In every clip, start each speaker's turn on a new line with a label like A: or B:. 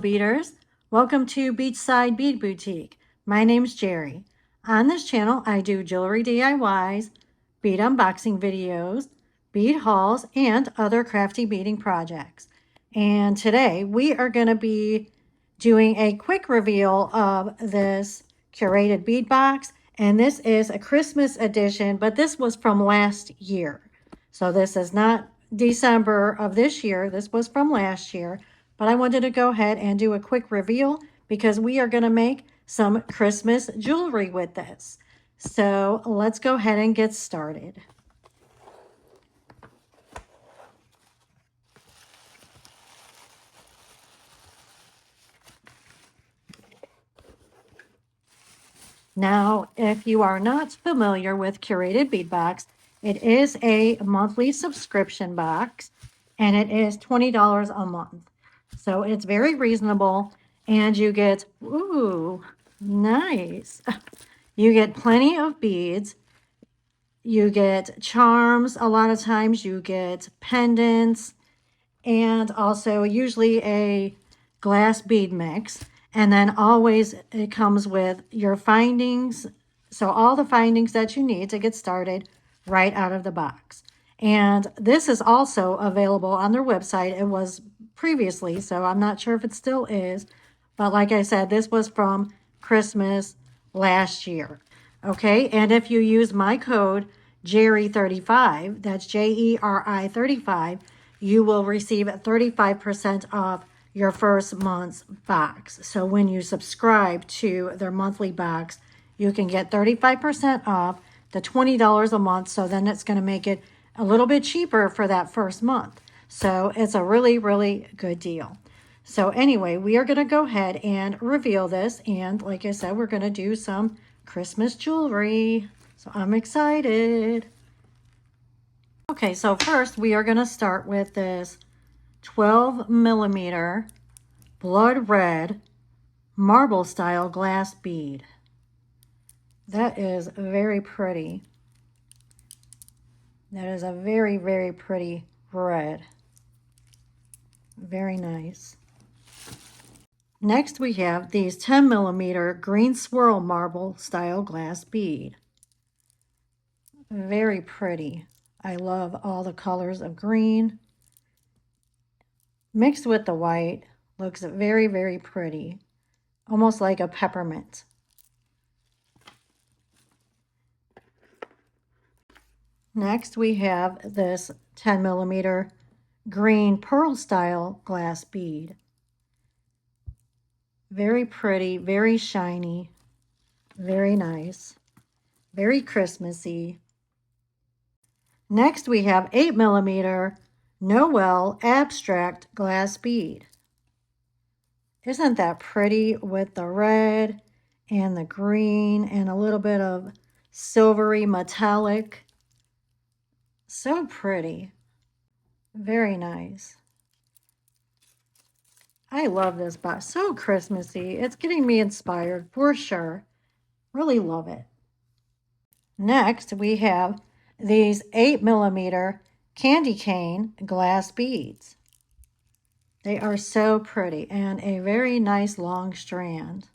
A: beaders. Welcome to Beachside Bead Boutique. My name's Jerry. On this channel, I do jewelry DIYs, bead unboxing videos, bead hauls, and other crafty beading projects. And today we are going to be doing a quick reveal of this curated bead box. And this is a Christmas edition, but this was from last year. So this is not December of this year. This was from last year. But I wanted to go ahead and do a quick reveal because we are going to make some Christmas jewelry with this. So let's go ahead and get started. Now, if you are not familiar with Curated Bead Box, it is a monthly subscription box and it is $20 a month. So it's very reasonable and you get, ooh, nice. You get plenty of beads. You get charms a lot of times. You get pendants and also usually a glass bead mix. And then always it comes with your findings. So all the findings that you need to get started right out of the box. And this is also available on their website. It was previously, so I'm not sure if it still is. But like I said, this was from Christmas last year. Okay, and if you use my code Jerry35, that's Jeri 35, you will receive 35% off your first month's box. So when you subscribe to their monthly box, you can get 35% off the $20 a month. So then it's going to make it a little bit cheaper for that first month. So it's a really, really good deal. So anyway, we are going to go ahead and reveal this. And like I said, we're going to do some Christmas jewelry. So I'm excited. Okay, so first we are going to start with this 12 millimeter blood red marble style glass bead. That is very pretty. That is a very, very pretty red. Very nice. Next we have these 10 millimeter green swirl marble style glass bead. Very pretty. I love all the colors of green. Mixed with the white, looks very, very pretty. Almost like a peppermint. Next we have this 10 millimeter green pearl style glass bead. Very pretty, very shiny, very nice, very Christmassy. Next we have 8 millimeter Noel abstract glass bead. Isn't that pretty with the red and the green and a little bit of silvery metallic? So pretty. Very nice. I love this box. So Christmassy. It's getting me inspired for sure. Really love it. Next, we have these 8 millimeter candy cane glass beads. They are so pretty and a very nice long strand.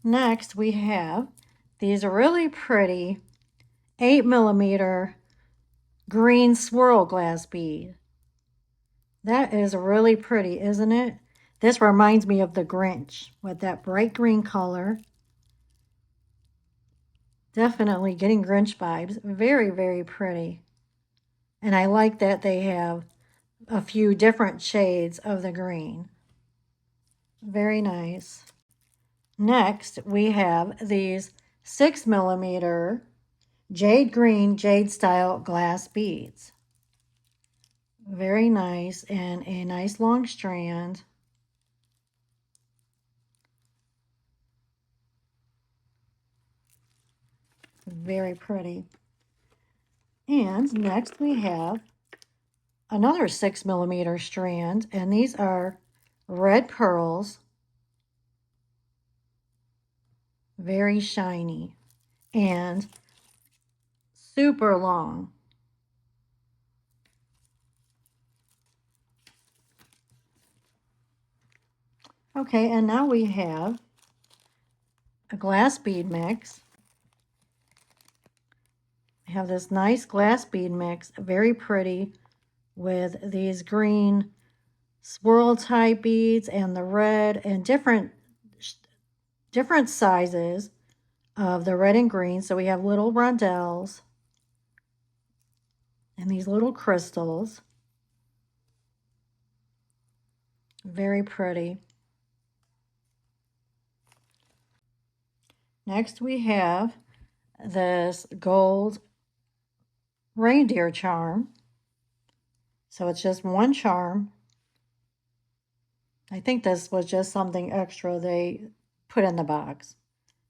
A: Next, we have these really pretty 8 millimeter green swirl glass bead. That is really pretty, isn't it? This reminds me of the Grinch with that bright green color. Definitely getting Grinch vibes. Very, very pretty. And I like that they have a few different shades of the green. Very nice. Next, we have these 6 millimeter jade green, jade style glass beads. Very nice and a nice long strand. Very pretty. And next we have another 6 millimeter strand, and these are red pearls. Very shiny and super long. Okay, and now we have a glass bead mix. I have this nice glass bead mix, very pretty, with these green swirl type beads and the red and different sizes of the red and green. So we have little rondelles and these little crystals. Very pretty. Next we have this gold reindeer charm. So it's just one charm. I think this was just something extra they put in the box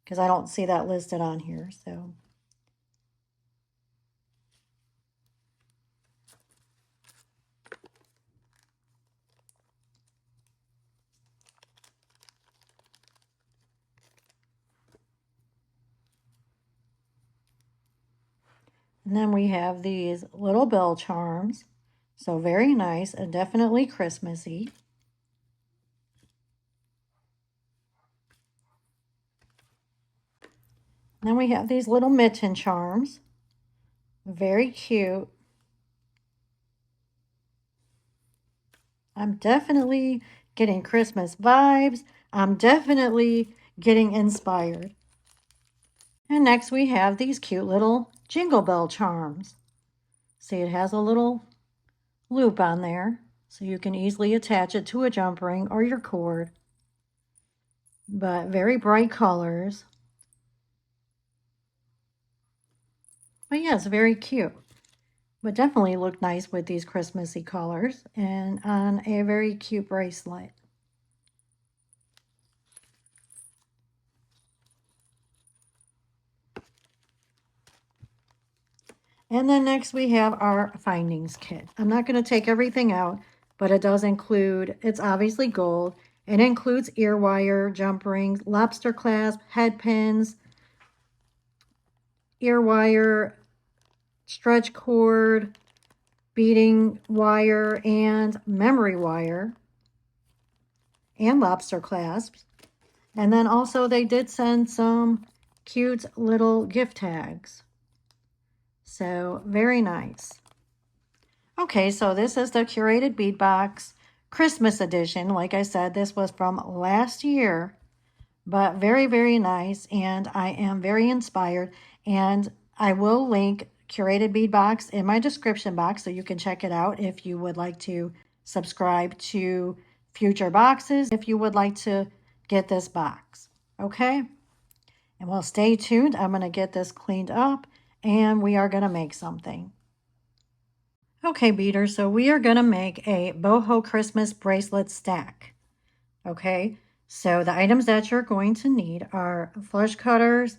A: because I don't see that listed on here. So and then we have these little bell charms. So very nice and definitely Christmassy. Then we have these little mitten charms. Very cute. I'm definitely getting Christmas vibes. I'm definitely getting inspired. And next we have these cute little jingle bell charms. See, it has a little loop on there, so you can easily attach it to a jump ring or your cord. But very bright colors. But yeah, it's very cute. Would definitely look nice with these Christmassy colors and on a very cute bracelet. And then next we have our findings kit. I'm not going to take everything out, but it does include, it's obviously gold. It includes ear wire, jump rings, lobster clasp, head pins, ear wire, stretch cord, beading wire, and memory wire, and lobster clasps. And then also they did send some cute little gift tags. So very nice. Okay, so this is the Curated Bead Box Christmas edition. Like I said, this was from last year, but very, very nice. And I am very inspired. And I will link Curated Bead Box in my description box so you can check it out if you would like to subscribe to future boxes, if you would like to get this box. Okay? And well, stay tuned. I'm going to get this cleaned up and we are going to make something. Okay, beaders, so we are going to make a boho Christmas bracelet stack. Okay, so the items that you're going to need are flush cutters,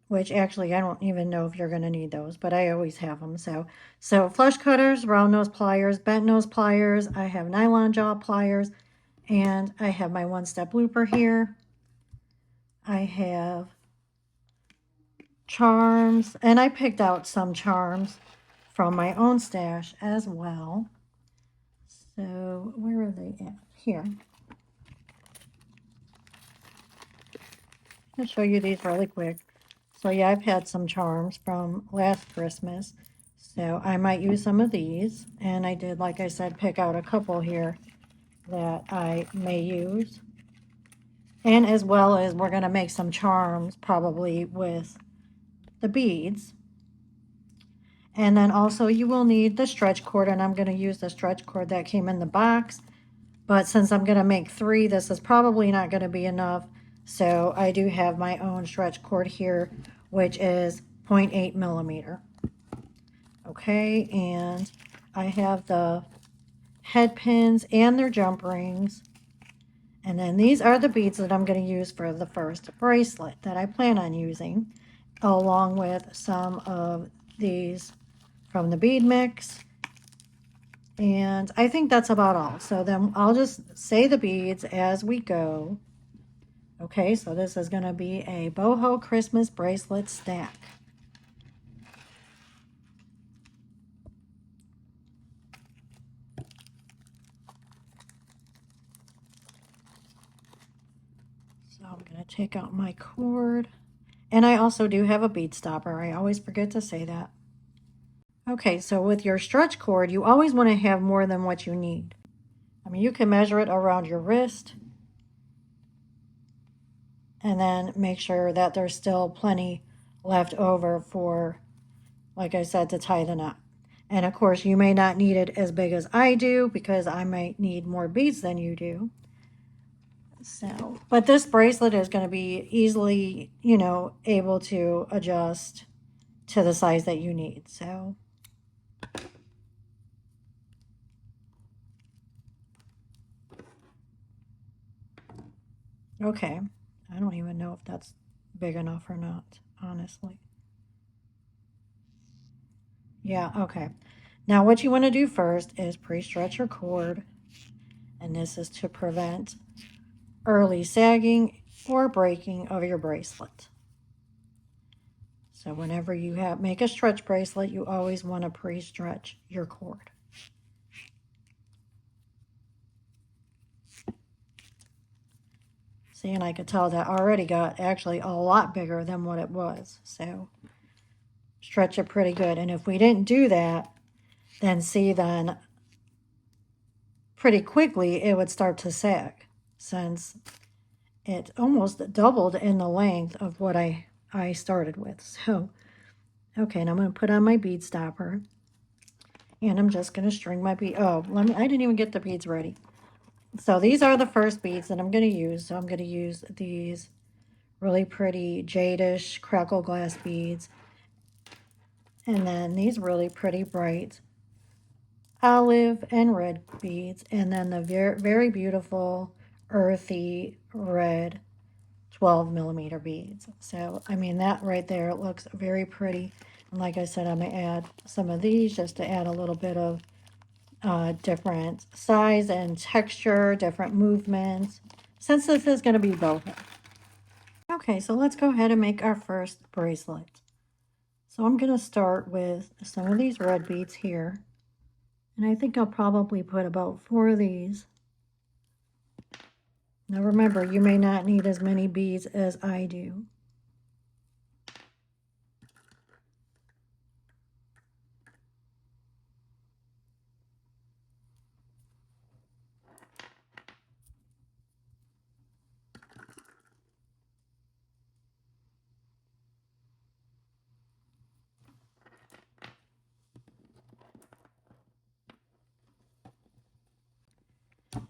A: which actually I don't even know if you're going to need those, but I always have them. So flush cutters, round nose pliers, bent nose pliers, I have nylon jaw pliers, and I have my one-step looper here. I have charms, and I picked out some charms from my own stash as well. So where are they at? Here. I'll show you these really quick. So yeah, I've had some charms from last Christmas. So I might use some of these. And I did, like I said, pick out a couple here that I may use. And as well as we're going to make some charms probably with the beads. And then also you will need the stretch cord, and I'm going to use the stretch cord that came in the box. But since I'm going to make 3, this is probably not going to be enough. So I do have my own stretch cord here, which is 0.8 millimeter. Okay, and I have the head pins and their jump rings. And then these are the beads that I'm going to use for the first bracelet that I plan on using, along with some of these from the bead mix. And I think that's about all. So then I'll just say the beads as we go. Okay, so this is going to be a boho Christmas bracelet stack. So I'm going to take out my cord. And I also do have a bead stopper. I always forget to say that. Okay, so with your stretch cord, you always want to have more than what you need. I mean, you can measure it around your wrist and then make sure that there's still plenty left over for, like I said, to tie the knot. And of course, you may not need it as big as I do because I might need more beads than you do. So, but this bracelet is going to be easily, able to adjust to the size that you need. So, okay. I don't even know if that's big enough or not, honestly. Yeah, okay. Now what you want to do first is pre-stretch your cord. And this is to prevent early sagging or breaking of your bracelet. So whenever you make a stretch bracelet, you always want to pre-stretch your cord. See, and I could tell that already got actually a lot bigger than what it was. So stretch it pretty good. And if we didn't do that, then pretty quickly it would start to sag, since it almost doubled in the length of what I started with. So, okay, and I'm going to put on my bead stopper. And I'm just going to string my bead. Oh, I didn't even get the beads ready. So these are the first beads that I'm going to use. So I'm going to use these really pretty jadish crackle glass beads. And then these really pretty bright olive and red beads. And then the very, very beautiful earthy red 12mm beads. So, I mean, that right there looks very pretty. And like I said, I'm going to add some of these just to add a little bit of different size and texture, different movements, since this is going to be boho. Okay, so let's go ahead and make our first bracelet. So I'm going to start with some of these red beads here. And I think I'll probably put about 4 of these. Now remember, you may not need as many beads as I do.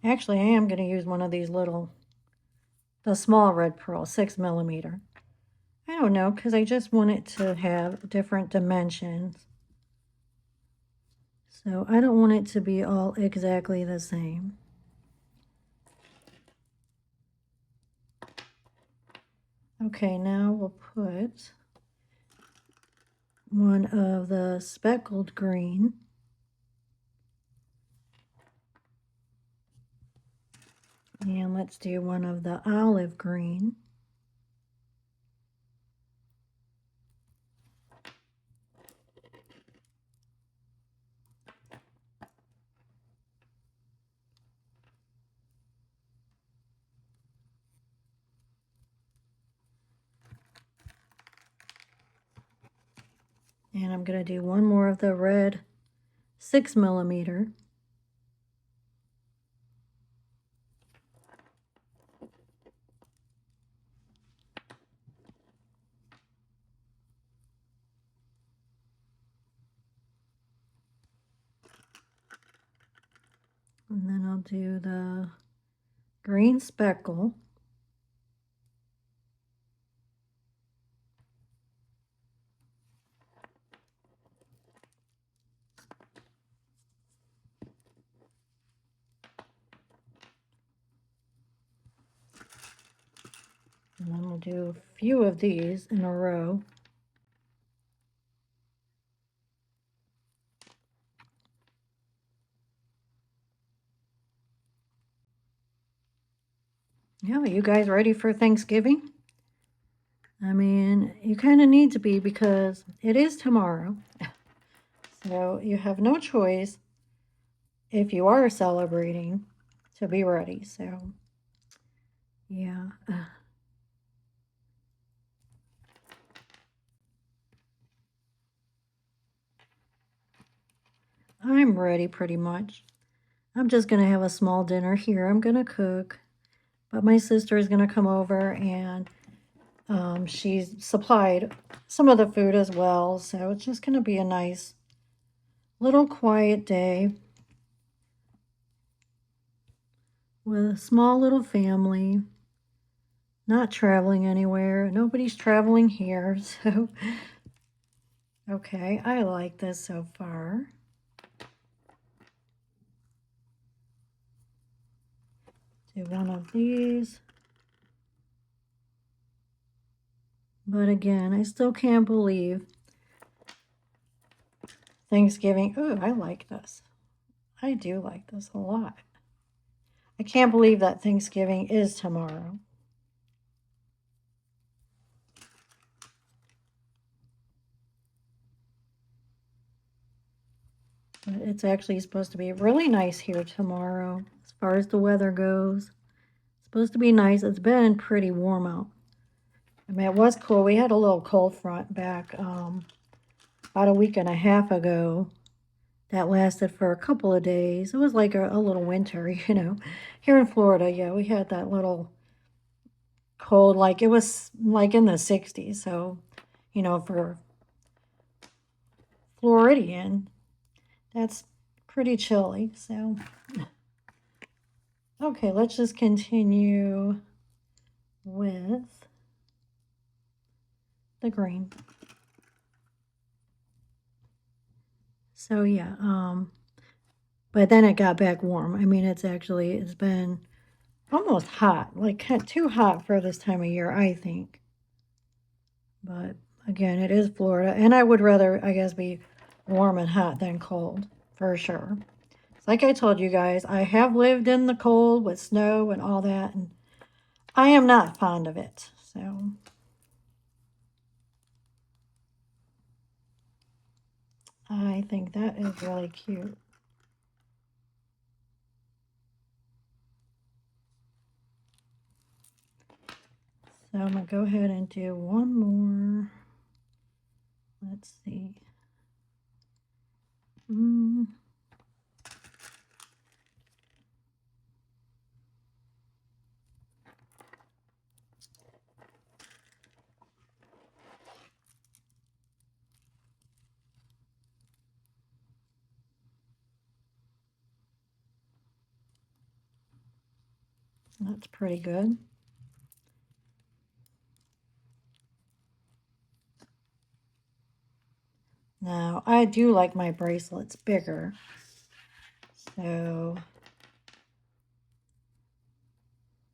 A: Actually, I am going to use one of these the small red pearl, 6mm. I don't know, because I just want it to have different dimensions. So I don't want it to be all exactly the same. Okay, now we'll put one of the speckled green. And let's do one of the olive green. And I'm going to do one more of the red 6mm. And then I'll do the green speckle. And then we'll do a few of these in a row. Yeah, are you guys ready for Thanksgiving? I mean, you kind of need to be, because it is tomorrow. So you have no choice, if you are celebrating, to be ready. So, yeah. I'm ready pretty much. I'm just going to have a small dinner here. I'm going to cook, but my sister is going to come over and she's supplied some of the food as well. So it's just going to be a nice little quiet day with a small little family, not traveling anywhere. Nobody's traveling here. So, okay, I like this so far. Do one of these. But again, I still can't believe Thanksgiving. Oh, I like this. I do like this a lot. I can't believe that Thanksgiving is tomorrow. But it's actually supposed to be really nice here tomorrow as far as the weather goes. It's supposed to be nice. It's been pretty warm out. I mean, it was cool. We had a little cold front back about a week and a half ago that lasted for a couple of days. It was like a little winter, you know. Here in Florida, yeah, we had that little cold, like it was like in the 60s. So, you know, for Floridian, that's pretty chilly. So, okay, let's just continue with the green. So yeah, but then it got back warm. I mean, it's been almost hot, like too hot for this time of year, I think. But again, it is Florida, and I would rather, I guess, be warm and hot than cold, for sure. Like I told you guys, I have lived in the cold with snow and all that, and I am not fond of it. So I think that is really cute. So I'm going to go ahead and do one more. Let's see. That's pretty good. Now, I do like my bracelets bigger. So I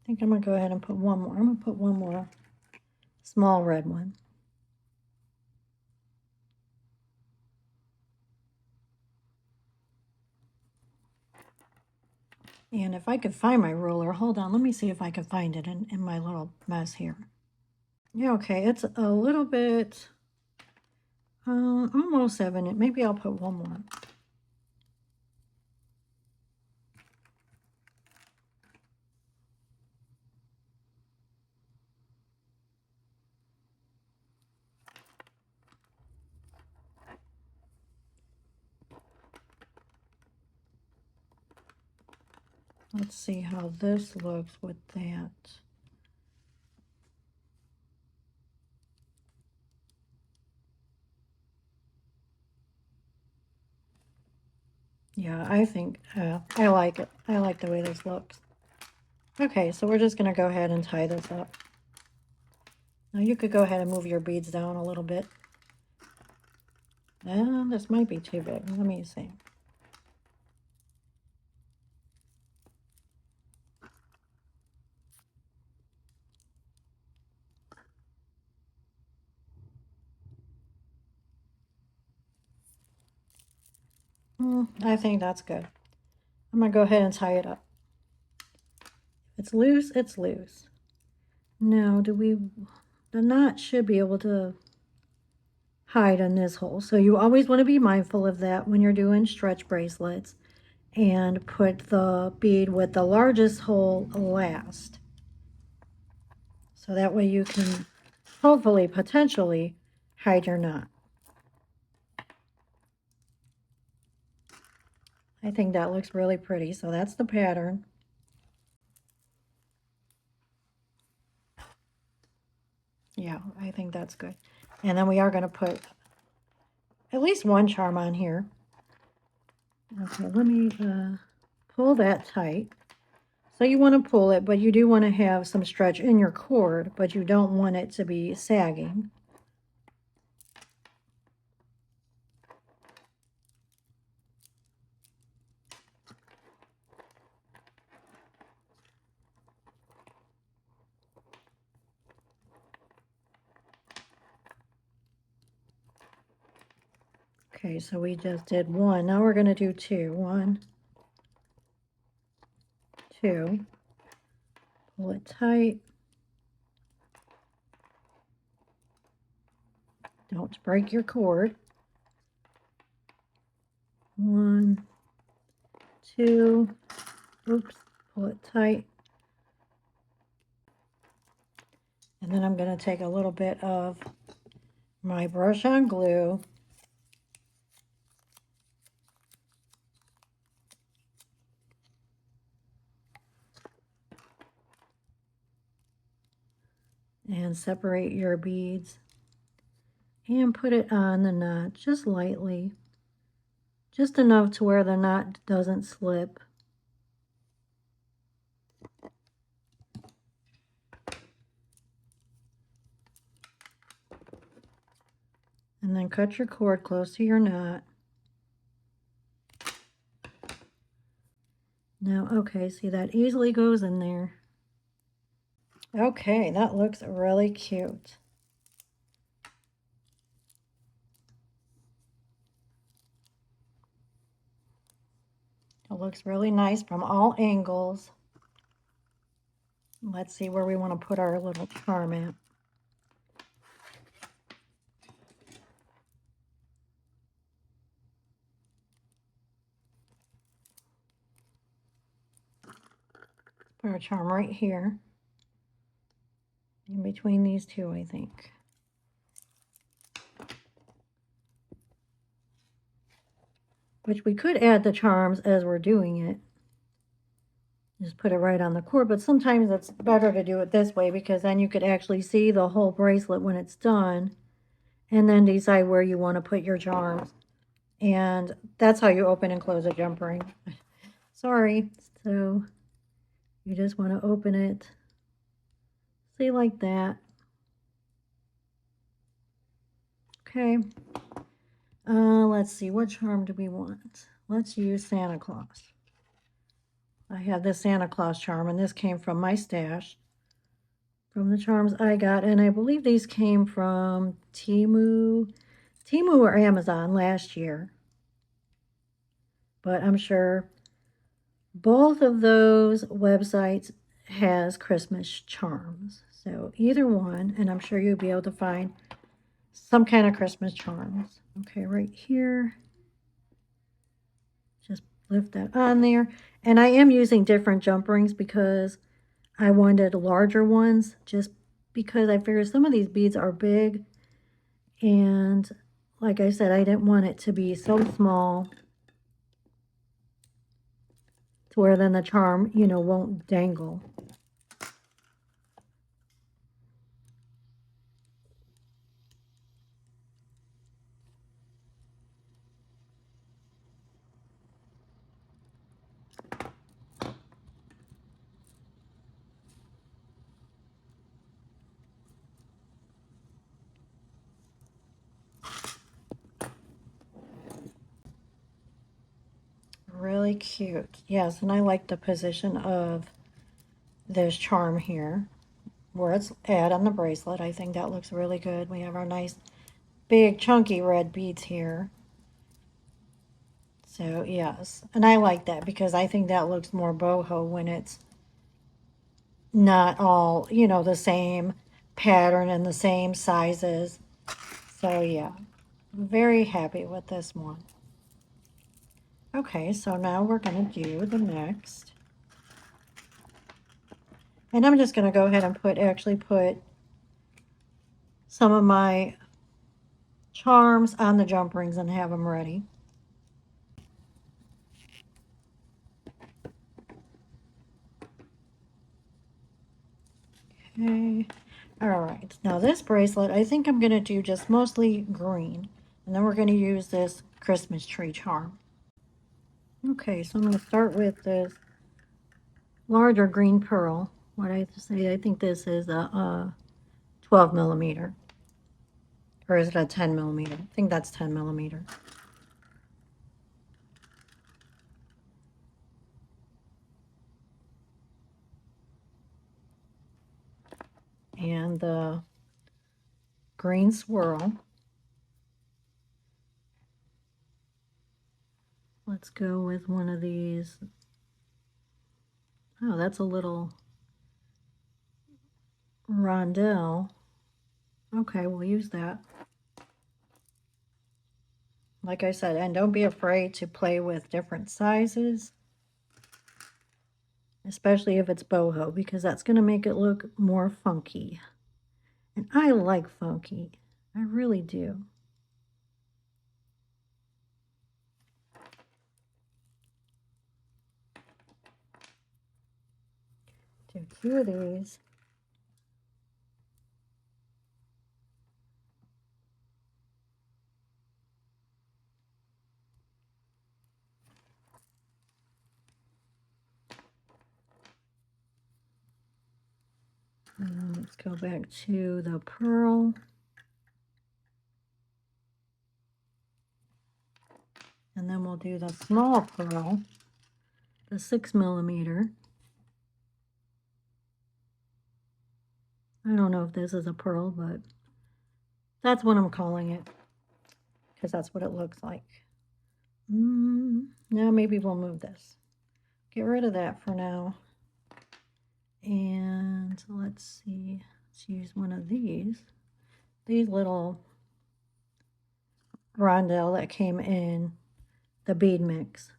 A: think I'm going to go ahead and put one more. I'm going to put one more small red one. And if I could find my ruler, hold on, let me see if I can find it in my little mess here. Yeah, okay, it's a little bit, almost 7. Maybe I'll put one more. Let's see how this looks with that. Yeah, I think I like it. I like the way this looks. Okay, so we're just going to go ahead and tie this up. Now you could go ahead and move your beads down a little bit. This might be too big. Let me see. I think that's good. I'm going to go ahead and tie it up. If it's loose, it's loose. Now, the knot should be able to hide in this hole. So you always want to be mindful of that when you're doing stretch bracelets, and put the bead with the largest hole last. So that way you can hopefully, potentially, hide your knot. I think that looks really pretty. So that's the pattern. Yeah, I think that's good. And then we are going to put at least one charm on here. Okay, let me pull that tight. So you want to pull it, but you do want to have some stretch in your cord, but you don't want it to be sagging. Okay, so we just did one. Now we're going to do two. 1, 2. Pull it tight. Don't break your cord. 1, 2. Oops, pull it tight. And then I'm going to take a little bit of my brush on glue. And separate your beads. And put it on the knot just lightly. Just enough to where the knot doesn't slip. And then cut your cord close to your knot. Now, okay, see that easily goes in there. Okay, that looks really cute. It looks really nice from all angles. Let's see where we want to put our little charm at. Put our charm right here. In between these two, I think. Which we could add the charms as we're doing it. Just put it right on the cord, but sometimes it's better to do it this way because then you could actually see the whole bracelet when it's done and then decide where you want to put your charms. And that's how you open and close a jump ring. Sorry. So you just want to open it, see, like that. Okay. Let's see, what charm do we want? Let's use Santa Claus. I have this Santa Claus charm, and this came from my stash, from the charms I got, and I believe these came from Temu or Amazon last year. But I'm sure both of those websites has Christmas charms. So either one, and I'm sure you'll be able to find some kind of Christmas charms. Okay, right here. Just lift that on there. And I am using different jump rings because I wanted larger ones, just because I figured some of these beads are big. And like I said, I didn't want it to be so small to where then the charm, you know, won't dangle. Really cute. Yes, and I like the position of this charm here, where it's at on the bracelet. I think that looks really good. We have our nice big chunky red beads here. So yes, and I like that because I think that looks more boho when it's not all, you know, the same pattern and the same sizes. So yeah, very happy with this one. Okay, so now we're going to do the next. And I'm just going to go ahead and actually put some of my charms on the jump rings and have them ready. Okay. All right. Now this bracelet, I think I'm going to do just mostly green. And then we're going to use this Christmas tree charm. Okay, so I'm going to start with this larger green pearl. What I say, I think this is a 12 millimeter. Or is it a 10 millimeter? I think that's 10 millimeter. And the green swirl. Let's go with one of these. Oh, that's a little rondelle. Okay, we'll use that. Like I said, and don't be afraid to play with different sizes, especially if it's boho, because that's going to make it look more funky. And I like funky. I really do. Do two of these. Let's go back to the pearl. And then we'll do the small pearl, the 6 millimeter. I don't know if this is a pearl, but that's what I'm calling it, because that's what it looks like. Now maybe we'll move this. Get rid of that for now. And let's see, let's use one of these little rondelle that came in the bead mix.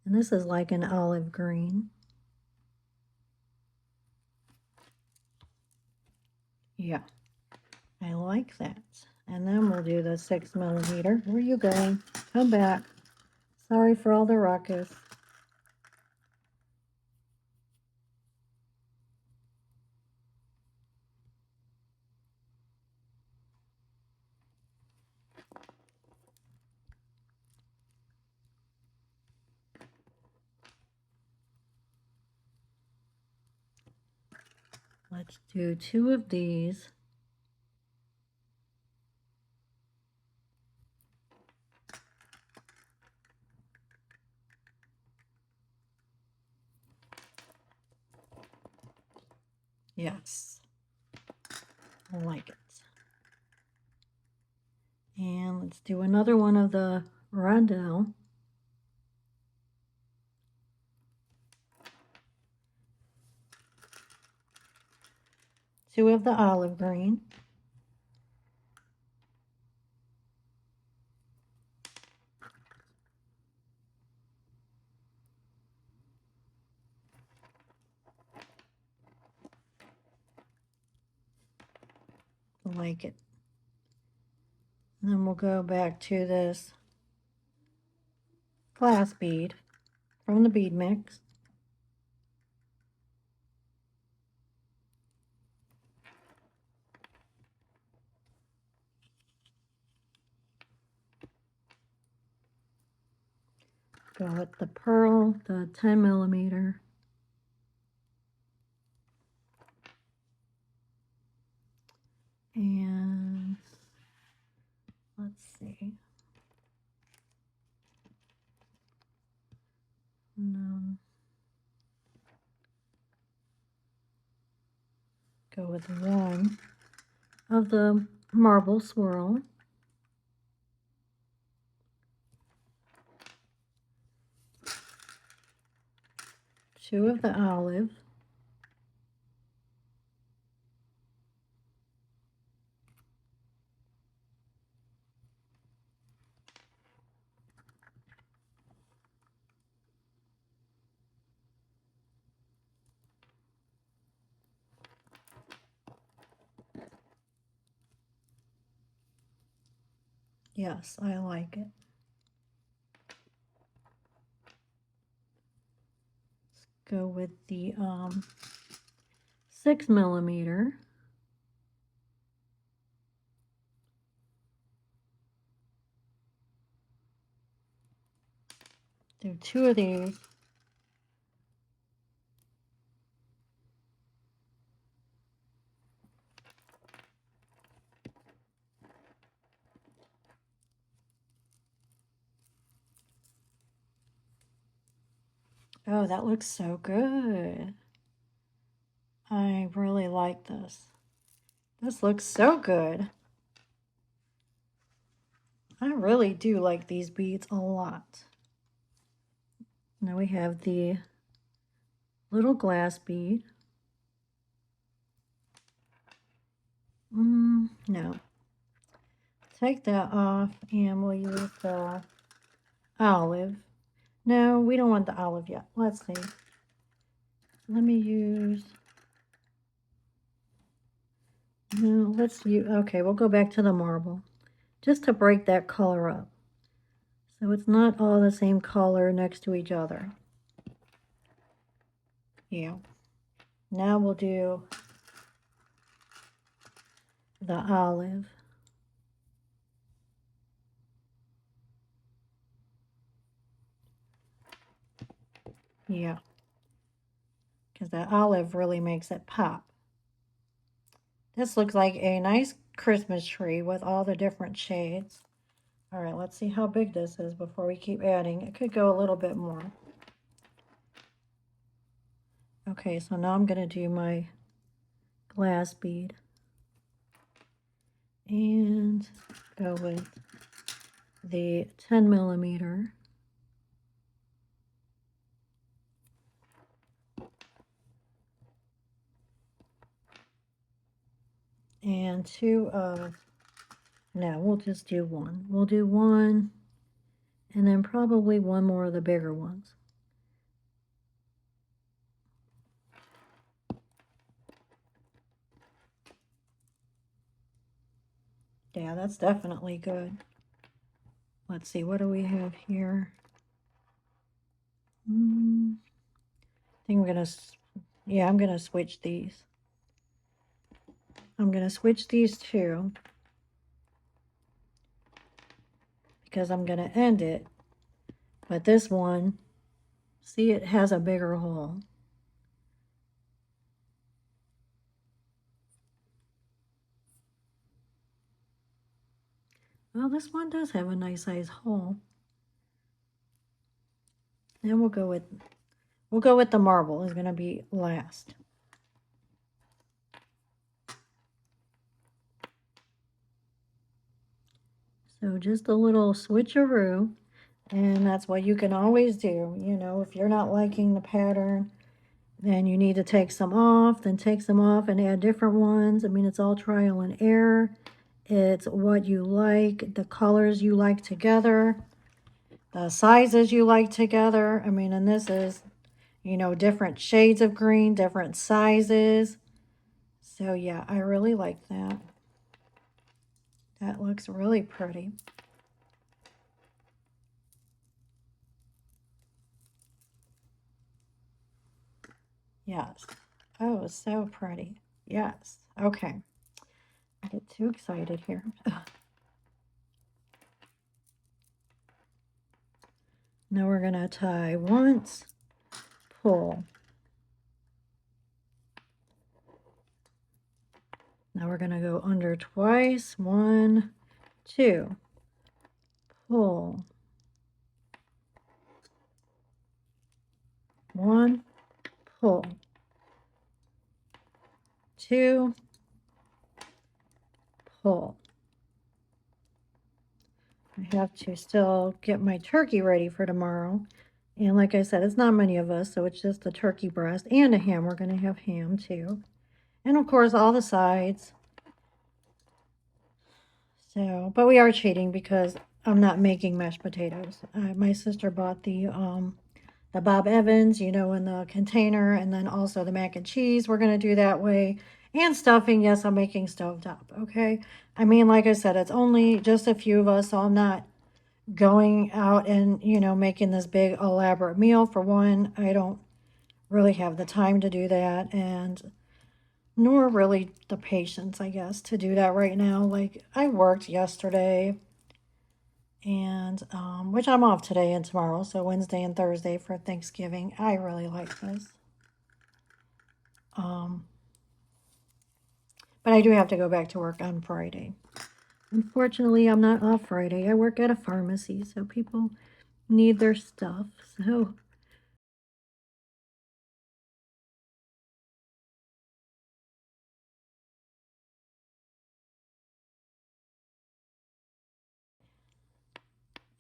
A: And this is like an olive green. Yeah, I like that. And then we'll do the 6 millimeter. Where are you going? Come back. Sorry for all the ruckus. Let's do two of these. Yes, I like it. And let's do another one of the rondelle. Two of the olive green. I like it. And then we'll go back to this glass bead from the bead mix. Go with the pearl, the 10 millimeter. And let's see. No. Go with one of the marble swirl. Two of the olive. Yes, I like it. Let's go with the 6mm. Do 2 of these. Oh, that looks so good. I really like this. This looks so good. I really do like these beads a lot. Now we have the little glass bead. No. Take that off and we'll use the olive. No, we don't want the olive yet. Let's see. Let me use... No, let's use... Okay, we'll go back to the marble. Just to break that color up. So it's not all the same color next to each other. Yeah. Now we'll do the olive. Yeah. Because that olive really makes it pop. This looks like a nice Christmas tree with all the different shades. All right, let's see how big this is before we keep adding. It could go a little bit more. Okay, so now I'm going to do my glass bead. And go with the 10mm. And 2 of... No, we'll just do 1. We'll do 1, and then probably 1 more of the bigger ones. Yeah, that's definitely good. Let's see, what do we have here? I think I'm gonna, yeah, I'm gonna switch these. I'm gonna switch these 2 because I'm gonna end it. But this one, see, it has a bigger hole. Well, this one does have a nice size hole. And we'll go with the marble is gonna be last. So just a little switcheroo, and that's what you can always do. You know, if you're not liking the pattern, then you need to take some off, then take some off and add different ones. I mean, it's all trial and error. It's what you like, the colors you like together, the sizes you like together. I mean, and this is, you know, different shades of green, different sizes. So yeah, I really like that. That looks really pretty. Yes. Oh, so pretty. Yes. Okay. I get too excited here. Now we're going to tie once, pull. Now we're going to go under twice. 1, 2, pull. 1, pull. 2, pull. I have to still get my turkey ready for tomorrow. And like I said, it's not many of us, so it's just a turkey breast and a ham. We're going to have ham too. And of course, all the sides. So, but we are cheating because I'm not making mashed potatoes. My sister bought the Bob Evans, you know, in the container, and then also the mac and cheese. We're going to do that way. And stuffing, yes, I'm making stovetop, okay? I mean, like I said, it's only just a few of us, so I'm not going out and, you know, making this big elaborate meal. For one, I don't really have the time to do that. And nor really the patience, I guess, to do that right now. Like, I worked yesterday, and which I'm off today and tomorrow, so Wednesday and Thursday for Thanksgiving. I really like this. But I do have to go back to work on Friday. Unfortunately, I'm not off Friday. I work at a pharmacy, so people need their stuff. So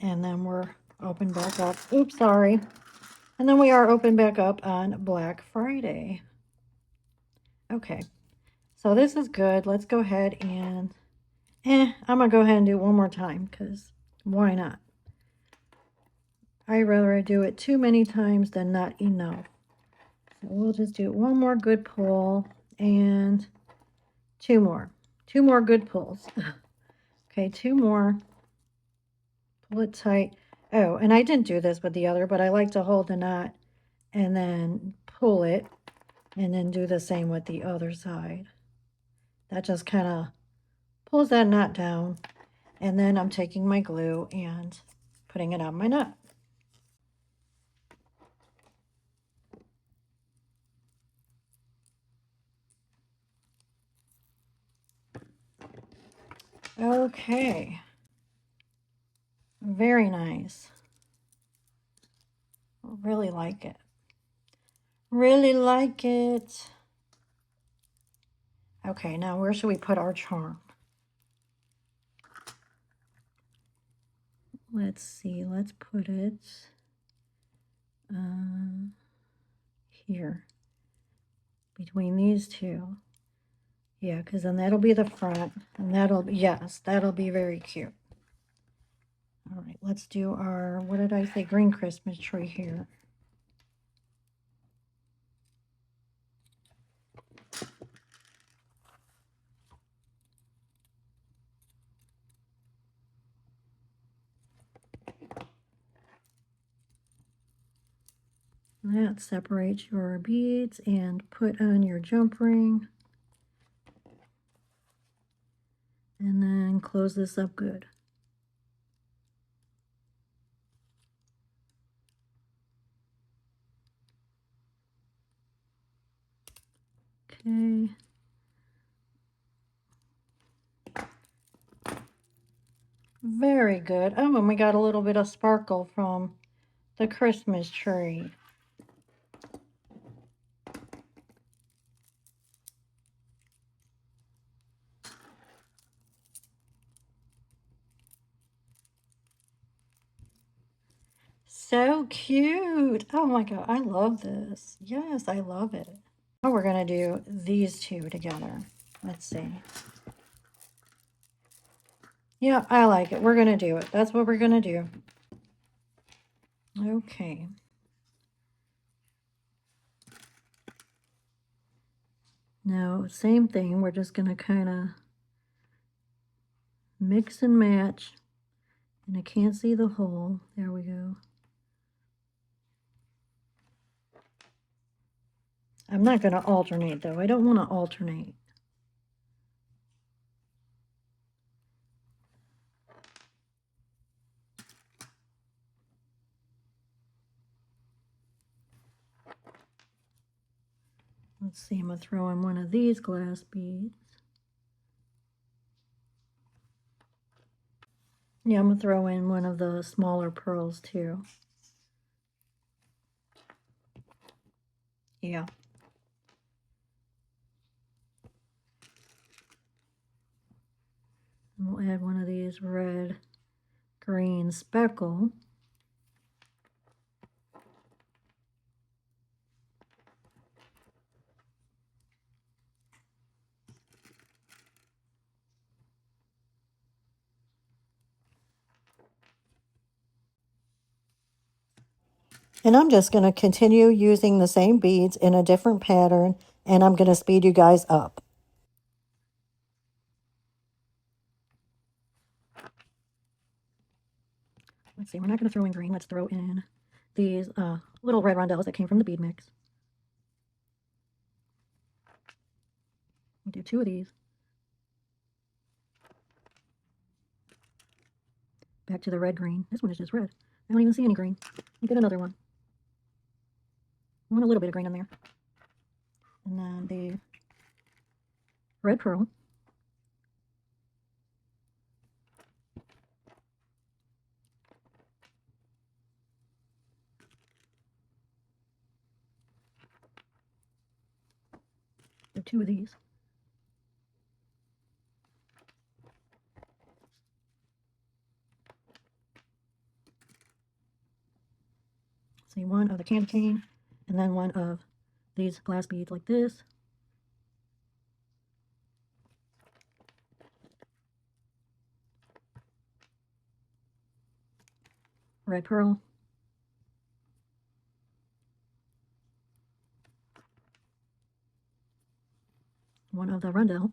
A: and then we're open back up. Oops, sorry. And then we are open back up on Black Friday. Okay, so this is good. Let's go ahead and, I'm gonna go ahead and do it one more time because why not? I'd rather do it too many times than not enough. So we'll just do one more good pull and two more. Two more good pulls. Okay, two more. Pull it tight. Oh, and I didn't do this with the other, but I like to hold the knot and then pull it and then do the same with the other side. That just kind of pulls that knot down. And then I'm taking my glue and putting it on my knot. Okay. Very nice. Really like it. Really like it. Okay, now where should we put our charm? Let's see, let's put it here between these two. Yeah, because then that'll be the front, and that'll, yes, that'll be very cute. All right, let's do our, what did I say, green Christmas tree here. That separates your beads and put on your jump ring. And then close this up good. Okay. Very good. Oh, and we got a little bit of sparkle from the Christmas tree. So cute. Oh my God, I love this. Yes, I love it. Now we're going to do these two together. Let's see. Yeah, I like it. We're going to do it. That's what we're going to do. Okay. Now, same thing. We're just going to kind of mix and match. And I can't see the hole. There we go. I'm not going to alternate though. I don't want to alternate. Let's see, I'm going to throw in one of these glass beads. Yeah, I'm going to throw in one of the smaller pearls too. Yeah. And we'll add one of these red, green speckle. And I'm just going to continue using the same beads in a different pattern, and I'm going to speed you guys up. Let's see, we're not going to throw in green. Let's throw in these little red rondelles that came from the bead mix. We do 2 of these. Back to the red green. This one is just red. I don't even see any green. We get another one. I want a little bit of green in there. And then the red pearl. Do 2 of these. See, one of the candy cane, and then one of these glass beads like this. Red pearl. One of the rondelle.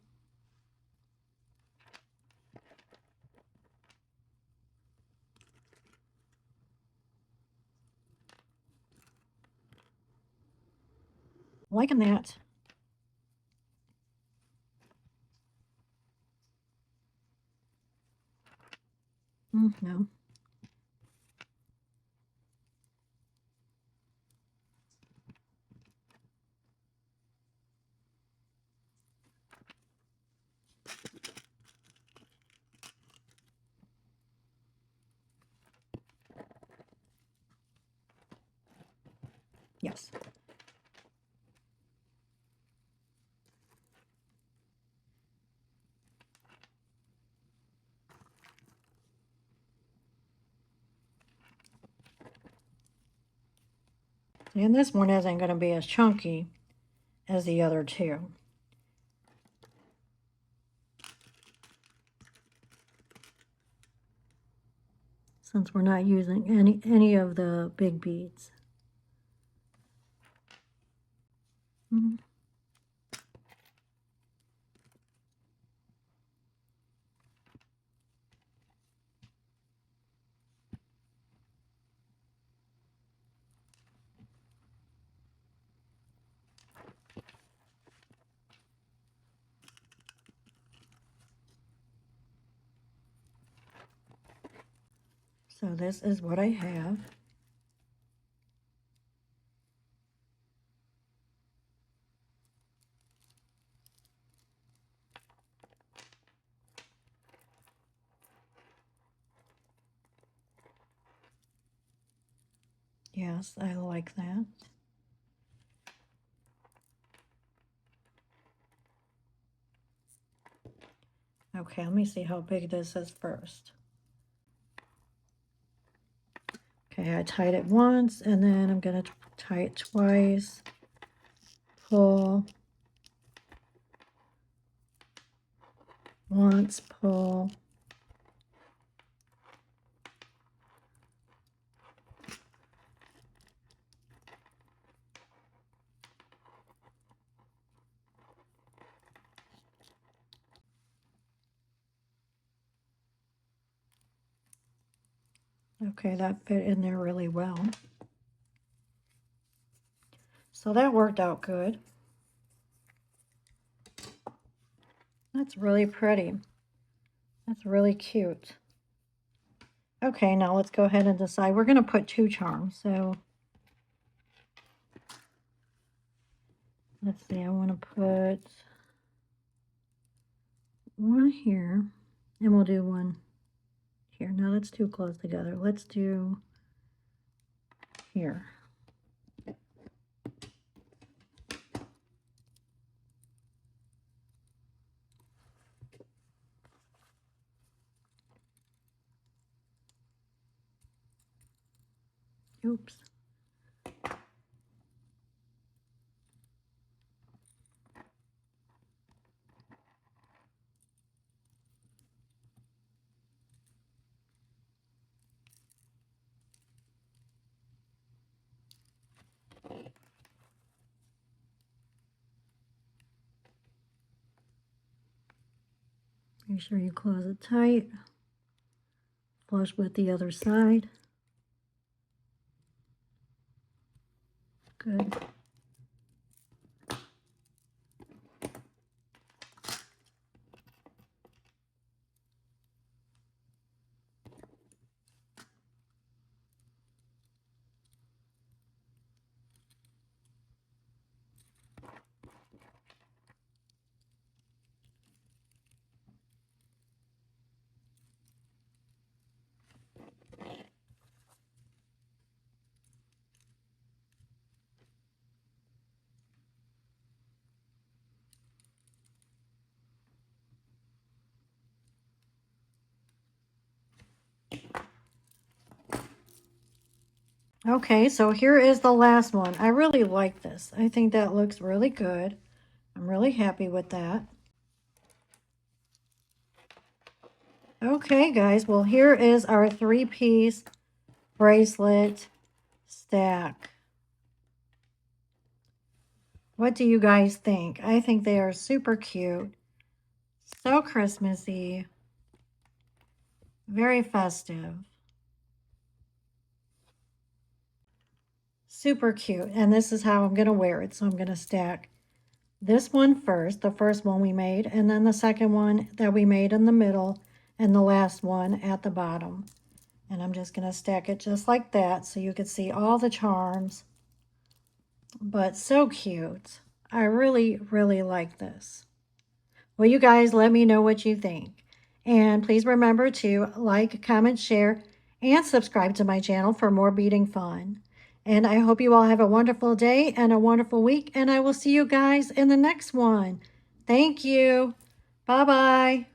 A: Liking that. No. Yes. And this one isn't going to be as chunky as the other two. Since we're not using any of the big beads. So this is what I have. Yes, I like that. Okay, let me see how big this is first. Okay, I tied it once, and then I'm going to tie it twice. Pull. Once, pull. Okay, that fit in there really well. So that worked out good. That's really pretty. That's really cute. Okay, now let's go ahead and decide. We're going to put 2 charms. So let's see, I want to put one here, and we'll do one here. No, that's too close together. Let's do here. Oops. Make sure you close it tight. Flush with the other side. Good. Okay, so here is the last one. I really like this. I think that looks really good. I'm really happy with that. Okay, guys, well, here is our 3-piece bracelet stack. What do you guys think? I think they are super cute. So Christmassy. Very festive. Super cute. And this is how I'm going to wear it. So I'm going to stack this one first, the first one we made, and then the second one that we made in the middle, and the last one at the bottom. And I'm just going to stack it just like that so you can see all the charms. But so cute. I really, really like this. Well, you guys, let me know what you think. And please remember to like, comment, share, and subscribe to my channel for more beading fun. And I hope you all have a wonderful day and a wonderful week. And I will see you guys in the next one. Thank you. Bye-bye.